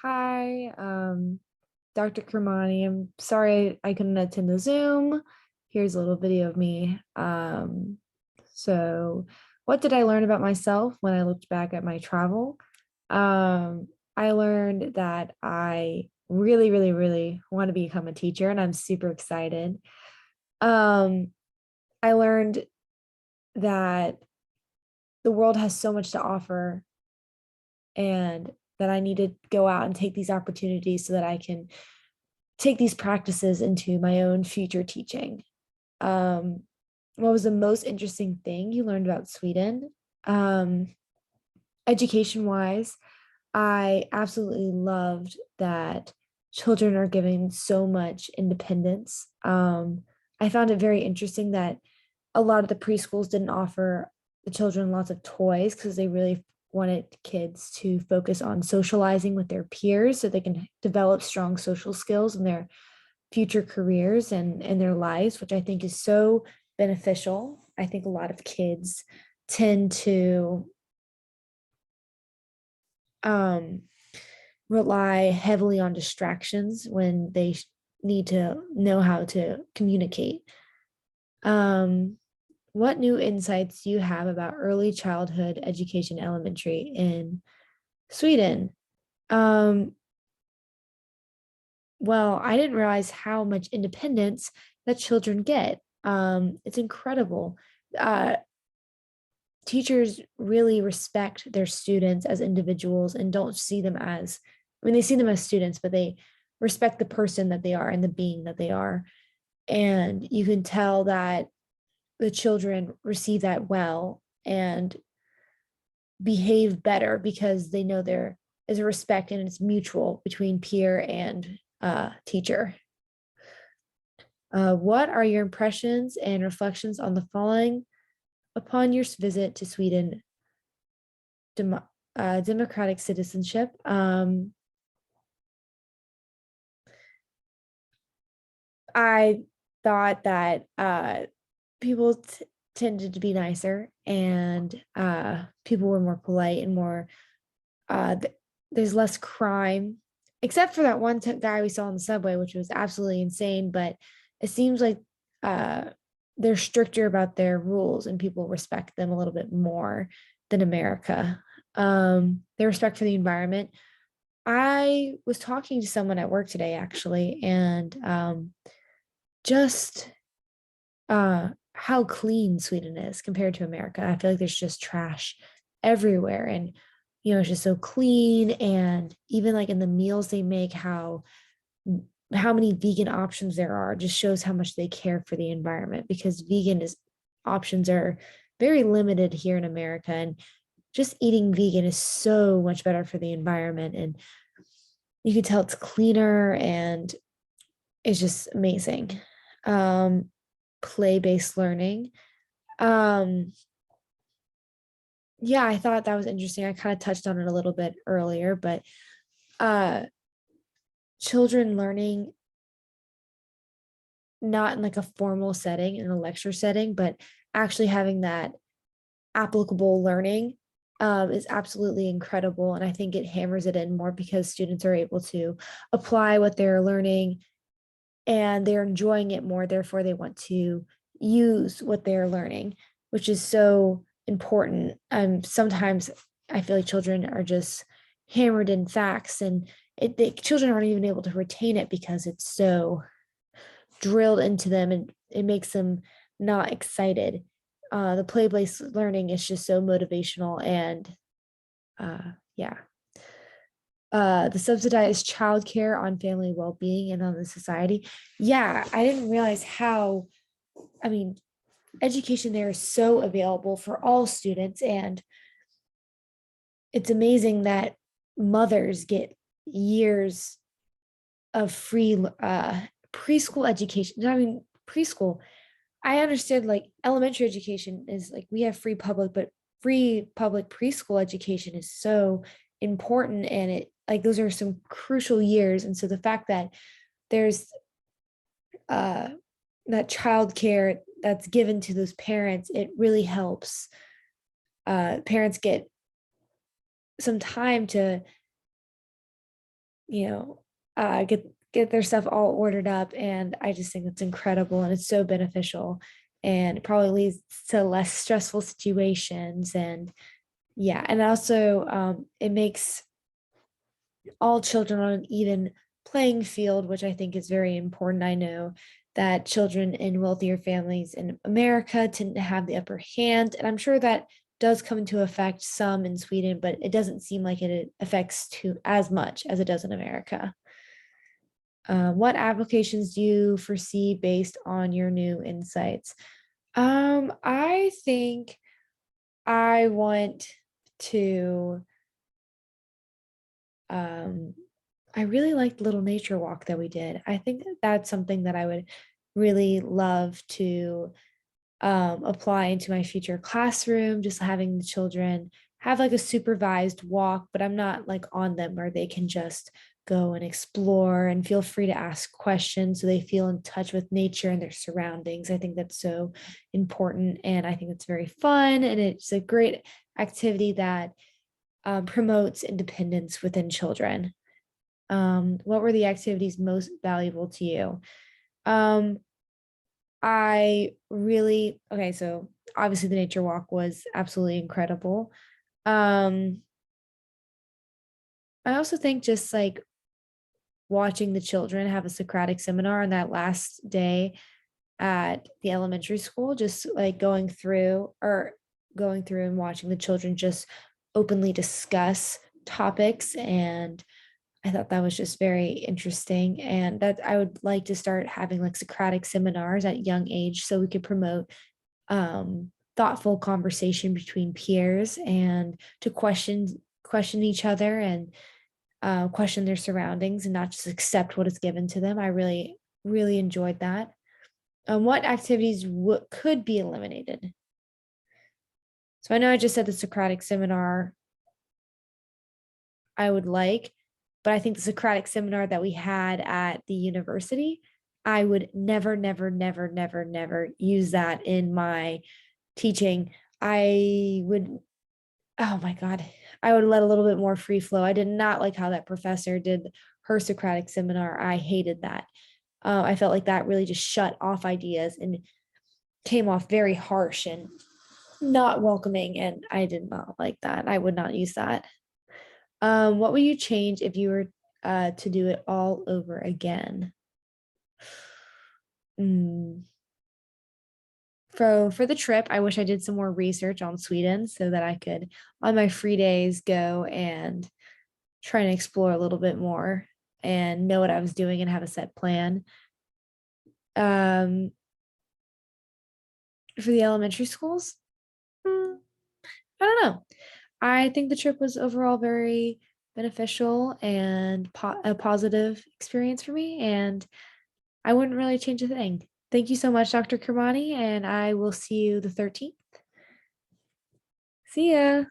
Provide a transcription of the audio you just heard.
Hi, Dr. Kermani. I'm sorry I couldn't attend the Zoom. Here's a little video of me. So what did I learn about myself when I looked back at my travel? I learned that I really, really, really want to become a teacher, and I'm super excited. Um, I learned that the world has so much to offer and that I need to go out and take these opportunities so that I can take these practices into my own future teaching. Um, what was the most interesting thing you learned about Sweden? Um, Education wise, I absolutely loved that children are given so much independence. I found it very interesting that a lot of the preschools didn't offer the children lots of toys because they really wanted kids to focus on socializing with their peers so they can develop strong social skills in their future careers and in their lives, which I think is so beneficial. I think a lot of kids tend to um, rely heavily on distractions when they need to know how to communicate. Um, what new insights do you have about early childhood education elementary in Sweden? Um, well, I didn't realize how much independence that children get. It's incredible. Uh, Teachers really respect their students as individuals and don't see them as, I mean, they see them as students, but they respect the person that they are and the being that they are. And you can tell that the children receive that well and behave better because they know there is a respect and it's mutual between peer and teacher. What are your impressions and reflections on the following upon your visit to Sweden? Dem- Democratic citizenship. I thought that people tended to be nicer and people were more polite and more, there's less crime, except for that one guy we saw on the subway, which was absolutely insane. But it seems like uh, they're stricter about their rules and people respect them a little bit more than America. Their respect for the environment. I was talking to someone at work today, actually, and just how clean Sweden is compared to America. I feel like there's just trash everywhere, and it's just so clean. And even like in the meals they make, how many vegan options there are just shows how much they care for the environment because vegan is options are very limited here in America, and just eating vegan is so much better for the environment. And you can tell it's cleaner and it's just amazing. Um, Play-based learning. Um, yeah, I thought that was interesting. I kind of touched on it a little bit earlier, but uh children learning not in like a formal setting, in a lecture setting, but actually having that applicable learning is absolutely incredible. And I think it hammers it in more because students are able to apply what they're learning and they're enjoying it more. Therefore, they want to use what they're learning, which is so important. Sometimes I feel like children are just hammered in facts, and children aren't even able to retain it because it's so drilled into them, and it makes them not excited. The play-based learning is just so motivational, and yeah. The subsidized childcare on family well-being and on the society. Yeah, I didn't realize how, I mean, education there is so available for all students, and it's amazing that mothers get years of free preschool education. I mean, preschool. I understood like elementary education is like we have free public, but free public preschool education is so important, and it like those are some crucial years. And so the fact that there's uh that childcare that's given to those parents, it really helps parents get some time to you know, get their stuff all ordered up. And I just think it's incredible and it's so beneficial. And it probably leads to less stressful situations. And yeah, and also it makes all children on an even playing field, which I think is very important. I know that children in wealthier families in America tend to have the upper hand, and I'm sure that does come into effect some in Sweden, but it doesn't seem like it affects to as much as it does in America. What applications do you foresee based on your new insights? I think I want to um I really liked the little nature walk that we did. I think that that's something that I would really love to apply into my future classroom, just having the children have like a supervised walk, but I'm not like on them where they can just go and explore and feel free to ask questions so they feel in touch with nature and their surroundings. I think that's so important. And I think it's very fun. And it's a great activity that promotes independence within children. What were the activities most valuable to you? Um, I really, okay, so obviously the nature walk was absolutely incredible. Um, I also think just like watching the children have a Socratic seminar on that last day at the elementary school, just like going through and watching the children just openly discuss topics. And I thought that was just very interesting. And that I would like to start having like Socratic seminars at young age so we could promote thoughtful conversation between peers and to question each other and question their surroundings and not just accept what is given to them. I really enjoyed that. What activities could be eliminated? So I know I just said the Socratic seminar I would like, but I think the Socratic seminar that we had at the university, I would never, never, never, never, never use that in my teaching. I would, oh my God, I would let a little bit more free flow. I did not like how that professor did her Socratic seminar. I hated that. I felt like that really just shut off ideas and came off very harsh and not welcoming. And I did not like that. I would not use that. What would you change if you were to do it all over again? Mm. For the trip, I wish I did some more research on Sweden so that I could, on my free days, go and try and explore a little bit more and know what I was doing and have a set plan. Um, for the elementary schools, mm, I don't know. I think the trip was overall very beneficial and a positive experience for me, and I wouldn't really change a thing. Thank you so much, Dr. Kermani, and I will see you the 13th. See ya.